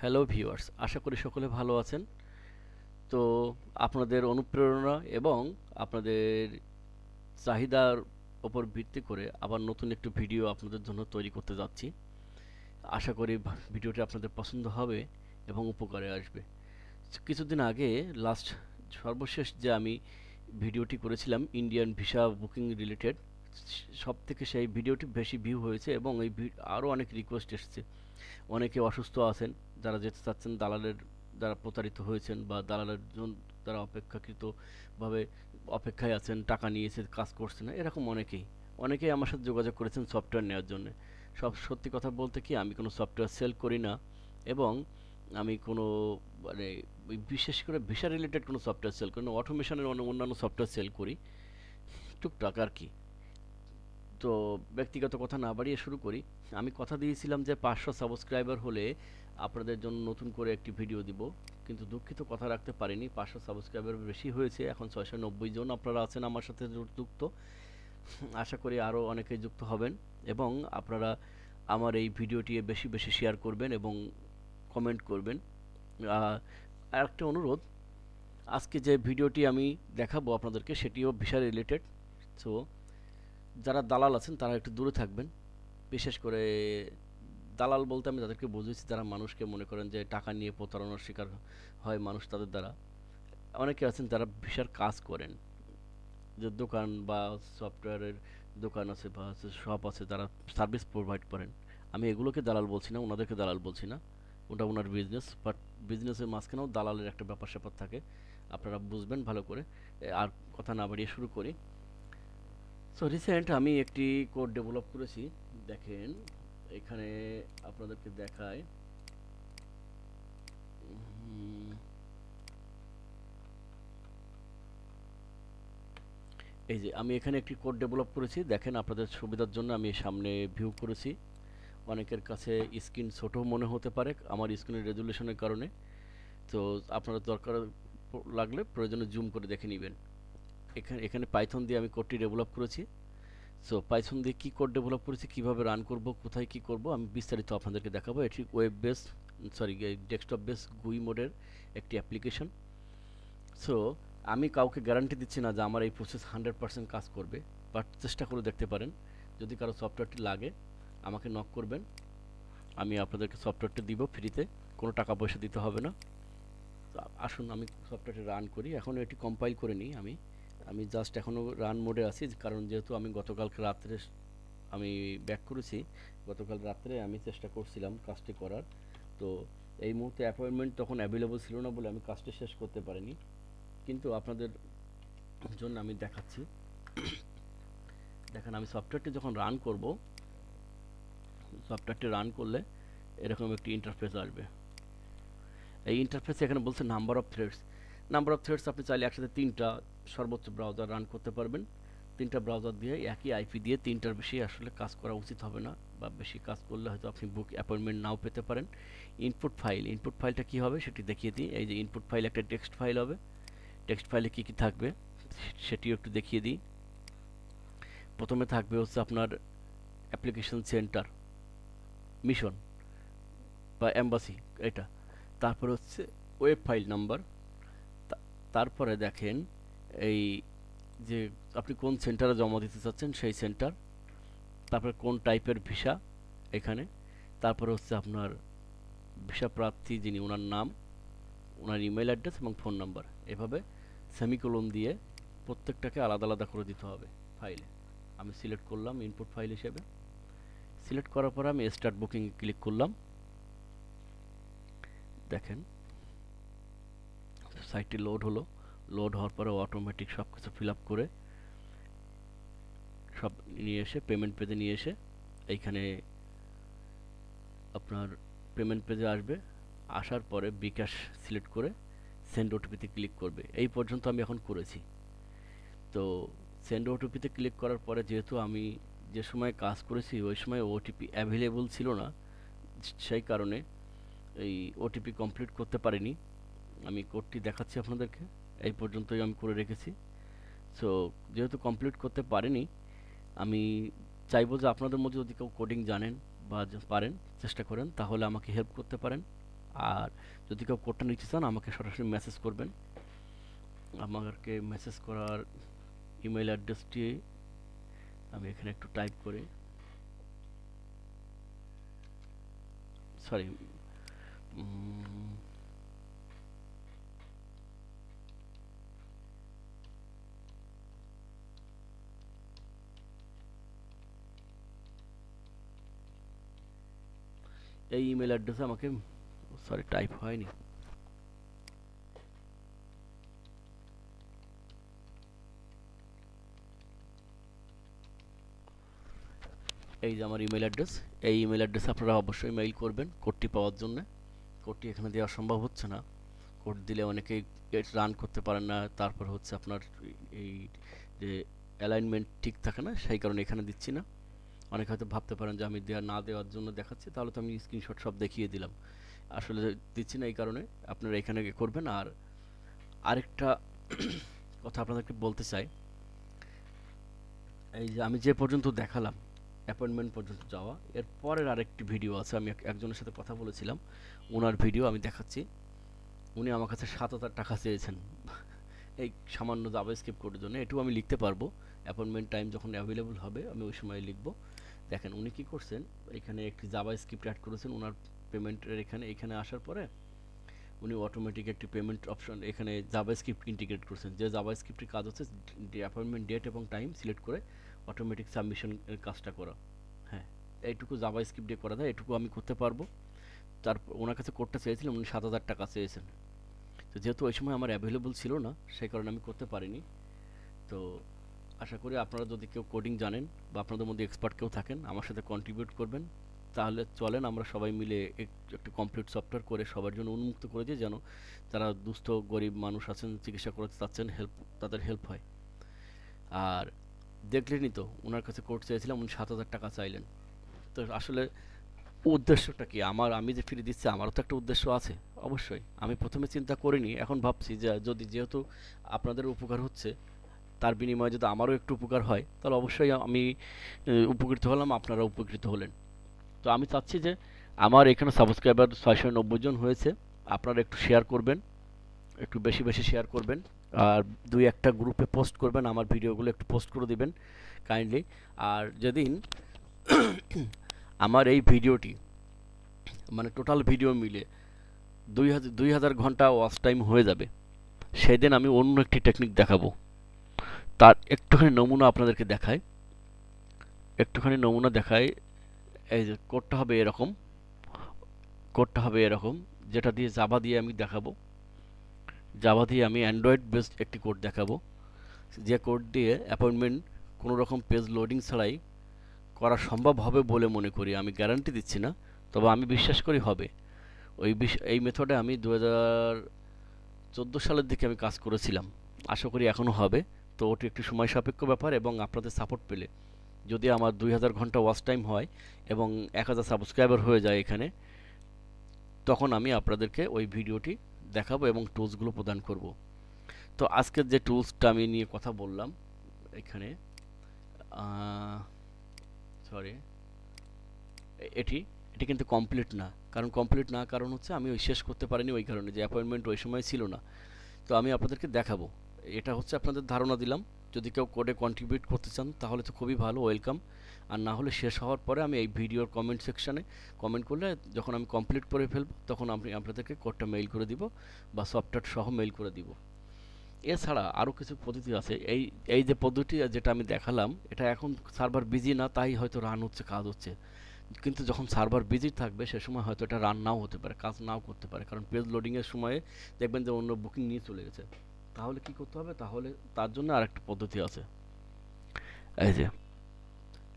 Hello viewers, আশা করি সকলে ভালো আছেন। তো আপনাদের অনুপ্রেরণা এবং আপনাদের চাহিদার উপর ভিত্তি করে আবার নতুন একটি ভিডিও আপনাদের জন্য তৈরি করতে যাচ্ছি। আশা করি ভিডিওটি আপনাদের পছন্দ হবে এবং উপকারে আসবে। কিছুদিন আগে সর্বশেষ যে আমি ভিডিওটি করেছিলাম ইন্ডিয়ান ভিসা বুকিং রিলেটেড, সব থেকে সেই ভিডিওটি বেশি ভিউ হয়েছে এবং আরও অনেক রিকোয়েস্ট এসেছে। অনেকে অসুস্থ আছেন, যারা যেতে চাচ্ছেন, দালালের দ্বারা প্রতারিত হয়েছেন বা দালালের দ্বারা অপেক্ষাকৃতভাবে অপেক্ষায় আছেন, টাকা নিয়েছে, কাজ করছে না, এরকম অনেকেই আমার সাথে যোগাযোগ করেছেন সফটওয়্যার নেওয়ার জন্য। সত্যি কথা বলতে কি, আমি কোনো সফটওয়্যার সেল করি না এবং আমি কোনো মানে বিশেষ করে ভিসা রিলেটেড কোনো সফটওয়্যার সেল করি না। অটোমেশনের অন্যান্য সফটওয়্যার সেল করি টুকটাক আর কি। তো ব্যক্তিগত কথা না বাড়িয়ে শুরু করি। আমি কথা দিয়েছিলাম যে 500 সাবস্ক্রাইবার হলে আপনাদের জন্য নতুন করে একটি ভিডিও দিব, কিন্তু দুঃখিত কথা রাখতে পারিনি। 500 সাবস্ক্রাইবার বেশি হয়েছে, এখন 690 জন আপনারা আছেন আমার সাথে যুক্ত। আশা করি আরও অনেকেই যুক্ত হবেন এবং আপনারা আমার এই ভিডিওটি বেশি বেশি শেয়ার করবেন এবং কমেন্ট করবেন। আরেকটা অনুরোধ, আজকে যে ভিডিওটি আমি দেখাবো আপনাদেরকে সেটিও ভিসা রিলেটেড। সো যারা দালাল আছেন তারা একটু দূরে থাকবেন। বিশেষ করে দালাল বলতে আমি তাদেরকে বুঝেছি যারা মানুষকে মনে করেন যে টাকা নিয়ে প্রতারণার শিকার হয় মানুষ তাদের দ্বারা। অনেকে আছেন যারা ভিসার কাজ করেন, যে দোকান বা সফটওয়্যারের দোকান আছে বা শপ আছে, যারা সার্ভিস প্রোভাইড করেন। আমি এগুলোকে দালাল বলছি না, ওনাদেরকে দালাল বলছি না, ওটা ওনার বিজনেস। বাট বিজনেসের মাঝখানেও দালালের একটা ব্যাপার স্যাপার থাকে, আপনারা বুঝবেন ভালো করে। আর কথা না বাড়িয়ে শুরু করি। সো রিসেন্ট আমি একটি কোড ডেভেলপ করেছি, দেখেন এখানে আপনাদেরকে দেখায়। এই যে আমি এখানে একটি কোড ডেভেলপ করেছি, দেখেন আপনাদের সুবিধার জন্য আমি সামনে ভিউ করেছি। অনেকের কাছে স্ক্রিন ছোট মনে হতে পারে আমার স্ক্রিনের রেজুলেশনের কারণে, তো আপনারা দরকার লাগলে প্রয়োজনে জুম করে দেখে নেবেন। এখানে পাইথন দিয়ে আমি কোডটি ডেভেলপ করেছি। সো পাইথন দিয়ে কী কোড ডেভেলপ করেছি, কীভাবে রান করব, কোথায় কী করব, আমি বিস্তারিত আপনাদেরকে দেখাবো। এটি ওয়েব বেস ডেস্কটপ বেস গুই মোডের একটি অ্যাপ্লিকেশন। সো আমি কাউকে গ্যারান্টি দিচ্ছি না যে আমার এই প্রসেস 100% কাজ করবে, বাট চেষ্টা করে দেখতে পারেন। যদি কারো সফটওয়্যারটি লাগে আমাকে নক করবেন, আমি আপনাদেরকে সফটওয়্যারটি দিব ফ্রিতে, কোনো টাকা পয়সা দিতে হবে না। তো আসুন আমি সফটওয়্যারটি রান করি। এখনও এটি কম্পাইল করে নিই আমি আমি জাস্ট এখনও রান মোডে আছি, কারণ যেহেতু আমি গতকালকে রাত্রে আমি ব্যাক করেছি। গতকাল রাত্রে আমি চেষ্টা করছিলাম কাজটি করার। তো এই মুহূর্তে অ্যাপয়েন্টমেন্ট তখন অ্যাভেলেবল ছিল না বলে আমি কাজটি শেষ করতে পারিনি, কিন্তু আপনাদের জন্য আমি দেখাচ্ছি। দেখেন আমি সফটওয়্যারটি যখন রান করব, সফটওয়্যারটি রান করলে এরকম একটি ইন্টারফেস আসবে। এই ইন্টারফেসে এখানে বলছে নাম্বার অফ থ্রেডস আপনি চাইলে একসাথে 3টা সর্বোচ্চ ব্রাউজার রান করতে পারবেন। 3টা ব্রাউজার দিয়ে একই আইপি দিয়ে 3টার বেশি আসলে কাজ করা উচিত হবে না, বা বেশি কাজ করলে হয়তো আপনি বুক অ্যাপয়েন্টমেন্ট নাও পেতে পারেন। ইনপুট ফাইলটা কী হবে সেটি দেখিয়ে দিই। এই যে ইনপুট ফাইল একটা টেক্সট ফাইল হবে। টেক্সট ফাইলে কী কী থাকবে সেটিও একটু দেখিয়ে দিই। প্রথমে থাকবে হচ্ছে আপনার অ্যাপ্লিকেশন সেন্টার, মিশন বা এম্বাসি, এটা। তারপরে হচ্ছে ওয়েব ফাইল নাম্বার। তারপরে দেখেন এই যে আপনি কোন সেন্টারে জমা দিতে চাচ্ছেন সেই সেন্টার, তারপরে কোন টাইপের ভিসা এখানে, তারপরে হচ্ছে আপনার ভিসা প্রার্থী যিনি, ওনার নাম, ওনার ইমেল অ্যাড্রেস এবং ফোন নাম্বার। এভাবে সেমিকোলন দিয়ে প্রত্যেকটাকে আলাদা আলাদা করে দিতে হবে ফাইলে। আমি সিলেক্ট করলাম ইনপুট ফাইল হিসেবে। সিলেক্ট করার পরে আমি স্টার্ট বুকিং ক্লিক করলাম। দেখেন সাইটটি লোড হলো। লোড হওয়ার পরে অটোমেটিক সব কিছু ফিল আপ করে সব নিয়ে এসে পেমেন্ট পেজে নিয়ে এসে এইখানে আপনার পেমেন্ট পেজে আসবে। আসার পরে বিকাশ সিলেক্ট করে সেন্ড ওটিপিতে ক্লিক করবে। এই পর্যন্ত আমি এখন করেছি। তো সেন্ড ওটিপিতে ক্লিক করার পরে যেহেতু আমি যে সময় কাজ করেছি ওই সময় ওটিপি অ্যাভেলেবল ছিল না, সেই কারণে এই ওটিপি কমপ্লিট করতে পারিনি। আমি কোডটি দেখাচ্ছি আপনাদেরকে, এই পর্যন্তই আমি করে রেখেছি। সো যেহেতু কমপ্লিট করতে পারিনি, আমি চাইবো যে আপনাদের মধ্যে যদি কেউ কোডিং জানেন বা পারেন, চেষ্টা করেন, তাহলে আমাকে হেল্প করতে পারেন। আর যদি কেউ কোডটা নিতে চান আমাকে সরাসরি মেসেজ করবেন। আমাকে মেসেজ করার ইমেল অ্যাড্রেসটি আমি এখানে একটু টাইপ করি, সরি, এই ইমেল অ্যাড্রেসে আমাকে, সরি টাইপ হয়নি, এই যে আমার ইমেল অ্যাড্রেস, এই ইমেল অ্যাড্রেসে আপনারা অবশ্যই মেইল করবেন কোডটি পাওয়ার জন্য। কোডটি এখানে দেওয়া সম্ভব হচ্ছে না, কোড দিলে অনেকেই রান করতে পারেন না, তারপর হচ্ছে আপনার এই যে অ্যালাইনমেন্ট ঠিক থাকে না, সেই কারণে এখানে দিচ্ছি না। অনেকে হয়তো ভাবতে পারেন যে আমি না দেওয়ার জন্য দেখাচ্ছি, তাহলে তো আমি স্ক্রিনশট সব দেখিয়ে দিলাম। আসলে দিচ্ছি না এই কারণে আপনারা এখানে করবেন। আর আরেকটা কথা আপনাদেরকে বলতে চাই, এই যে আমি যে পর্যন্ত দেখালাম অ্যাপয়েন্টমেন্ট পর্যন্ত যাওয়া, এর পরের আরেকটি ভিডিও আছে, আমি একজনের সাথে কথা বলেছিলাম, ওনার ভিডিও আমি দেখাচ্ছি। উনি আমার কাছে 7,000 টাকা চেয়েছেন এই সামান্য জাভাস্ক্রিপ্ট কোডের জন্য। এটুকু আমি লিখতে পারবো, অ্যাপয়েন্টমেন্ট টাইম যখন অ্যাভেলেবল হবে আমি ওই সময় লিখবো। দেখেন উনি কি করছেন, এখানে একটি জাভাস্ক্রিপ্ট অ্যাড করেছেন ওনার পেমেন্টের এখানে আসার পরে উনি অটোমেটিক একটি পেমেন্ট অপশন এখানে জাভাস্ক্রিপ্ট ইন্টিগ্রেট করছেন, যে জাভাস্ক্রিপ্টের কাজ হচ্ছে অ্যাপয়েন্টমেন্ট ডেট এবং টাইম সিলেক্ট করে অটোমেটিক সাবমিশনের কাজটা করা। হ্যাঁ, এইটুকু জাভাস্ক্রিপ্ট দিয়ে করা যায়, এটুকু আমি করতে পারবো। তারপর ওনার কাছে কোডটা চেয়েছিলাম, উনি 7,000 টাকা চেয়েছেন। তো যেহেতু ওই সময় আমার অ্যাভেলেবল ছিল না, সেই কারণে আমি করতে পারিনি। তো আশা করি আপনারা যদি কেউ কোডিং জানেন বা আপনাদের মধ্যে এক্সপার্ট কেউ থাকেন আমার সাথে কন্ট্রিবিউট করবেন, তাহলে চলেন আমরা সবাই মিলে একটু কমপ্লিট সফটওয়্যার করে সবার জন্য উন্মুক্ত করে দিই, যেন যারা দুস্থ গরিব মানুষ আছেন চিকিৎসা করতে চাচ্ছেন তাদের হেল্প হয়। আর দেখলেনই তো ওনার কাছে কোড চেয়েছিলাম, উনি 7,000 টাকা চাইলেন। তো আসলে উদ্দেশ্যটা কি, আমি যে ফ্রি দিচ্ছি আমারও তো একটা উদ্দেশ্য আছে অবশ্যই। আমি প্রথমে চিন্তা করিনি, এখন ভাবছি যে যেহেতু আপনাদের উপকার হচ্ছে, তার বিনিময়ে যদি আমারও একটু উপকার হয় তাহলে অবশ্যই আমি উপকৃত হলাম, আপনারা উপকৃত হলেন। তো আমি চাচ্ছি যে আমার এখানে সাবস্ক্রাইবার 690 জন হয়েছে, আপনারা একটু শেয়ার করবেন, একটু বেশি বেশি শেয়ার করবেন, আর দুই একটা গ্রুপে পোস্ট করবেন, আমার ভিডিওগুলো একটু পোস্ট করে দিবেন কাইন্ডলি। আর যেদিন আমার এই ভিডিওটি মানে টোটাল ভিডিও মিলে 2,000 ঘন্টা ওয়াচ টাইম হয়ে যাবে, সেদিন আমি অন্য একটি টেকনিক দেখাবো। তার একটুখানি নমুনা আপনাদেরকে দেখাই, এই যে কোডটা হবে এরকম, যেটা দিয়ে জাভা দিয়ে আমি দেখাবো। জাভা দিয়ে আমি অ্যান্ড্রয়েড বেসড একটি কোড দেখাবো, যে কোড দিয়ে অ্যাপয়েন্টমেন্ট কোনো রকম পেজ লোডিং ছাড়াই করা সম্ভব হবে বলে মনে করি। আমি গ্যারান্টি দিচ্ছি না, তবে আমি বিশ্বাস করি হবে। এই মেথডে আমি 2014 সালের দিকে আমি কাজ করেছিলাম, আশা করি এখনও হবে। তো ওটি একটি সময় সাপেক্ষ ব্যাপার, এবং আপনাদের সাপোর্ট পেলে যদি আমার 2,000 ঘন্টা ওয়াচ টাইম হয় এবং 1,000 সাবস্ক্রাইবার হয়ে যায় এখানে, তখন আমি আপনাদেরকে ওই ভিডিওটি দেখাবো এবং টুলসগুলো প্রদান করব। তো আজকের যে টুলসটা আমি নিয়ে কথা বললাম এখানে, সরি, এটি এটি কিন্তু কমপ্লিট না। কারণ হচ্ছে আমি ওই শেষ করতে পারিনি, ওই কারণে যে অ্যাপয়েন্টমেন্ট ওই সময় ছিল না। তো আমি আপনাদেরকে দেখাবো, এটা হচ্ছে আপনাদের ধারণা দিলাম। যদি কেউ কোডে কন্ট্রিবিউট করতে চান তাহলে তো খুবই ভালো, ওয়েলকাম। আর না হলে শেষ হওয়ার পরে আমি এই ভিডিওর কমেন্ট সেকশানে কমেন্ট করলে যখন আমি কমপ্লিট করে ফেলব তখন আপনাদেরকে কোডটা মেইল করে দিব বা সফটওয়্যার সহ মেইল করে দিব। এছাড়া আরও কিছু পদ্ধতি আছে। এই যে পদ্ধতি যেটা আমি দেখালাম, এটা এখন সার্ভার বিজি না তাই হয়তো রান হচ্ছে, কাজ হচ্ছে। কিন্তু যখন সার্ভার বিজি থাকবে সে সময় হয়তো এটা রান নাও হতে পারে, কাজ নাও করতে পারে, কারণ পেজ লোডিংয়ের সময়ে দেখবেন যে অন্য বুকিং নিয়ে চলে গেছে। তাহলে কি করতে হবে, তাহলে তার জন্য আরেকটা পদ্ধতি আছে।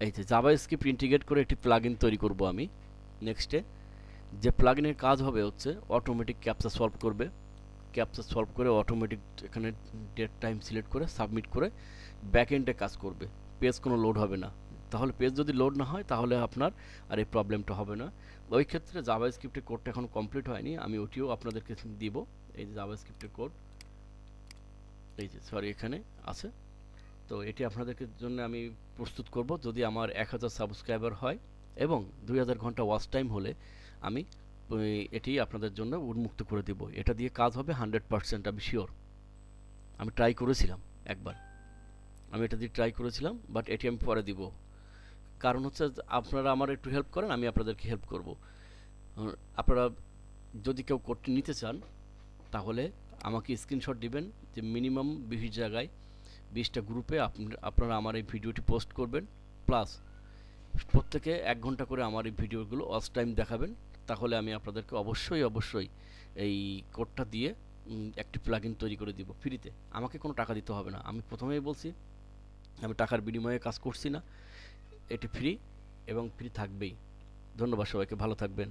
এই যে জাভাস্ক্রিপ্ট ইন্টিগ্রেট করে একটি প্লাগইন তৈরি করব আমি নেক্সটে। যে প্লাগইনের কাজ হবে হচ্ছে অটোমেটিক ক্যাপচা সলভ করে অটোমেটিক এখানে ডেট টাইম সিলেক্ট করে সাবমিট করে ব্যাকএন্ডে কাজ করবে, পেজ কোনো লোড হবে না। তাহলে পেজ যদি লোড না হয় তাহলে আপনার আর এই প্রবলেমটা হবে না। ওই ক্ষেত্রে জাভাস্ক্রিপ্টের কোডটা এখন কমপ্লিট হয়নি, আমি ওটিও আপনাদেরকে দিব। এই যে জাভাস্ক্রিপ্টের কোড, এই যে সরি এখানে আছে। তো এটি আপনাদেরকে জন্য আমি প্রস্তুত করব যদি আমার 1,000 সাবস্ক্রাইবার হয় এবং 2,000 ঘন্টা ওয়াচ টাইম হলে আমি এটি আপনাদের জন্য উন্মুক্ত করে দিব। এটা দিয়ে কাজ হবে 100%, আমি শিওর। আমি ট্রাই করেছিলাম একবার, আমি এটা দিয়ে ট্রাই করেছিলাম, বাট এটি আমি পরে দিব। কারণ হচ্ছে আপনারা আমার একটু হেল্প করেন, আমি আপনাদেরকে হেল্প করব। আপনারা যদি কেউ কোডটি নিতে চান তাহলে আমাকে স্ক্রিনশট দিবেন যে মিনিমাম 20 জায়গায় 20টা গ্রুপে আপনারা আমার এই ভিডিওটি পোস্ট করবেন, প্লাস প্রত্যেকে 1 ঘন্টা করে আমার এই ভিডিওগুলো ওয়াচ টাইম দেখাবেন। তাহলে আমি আপনাদেরকে অবশ্যই এই কোডটা দিয়ে একটি প্লাগইন তৈরি করে দিব ফ্রিতে। আমাকে কোনো টাকা দিতে হবে না। আমি প্রথমেই বলছি আমি টাকার বিনিময়ে কাজ করছি না। এটি ফ্রি এবং ফ্রি থাকবেই। ধন্যবাদ সবাইকে, ভালো থাকবেন।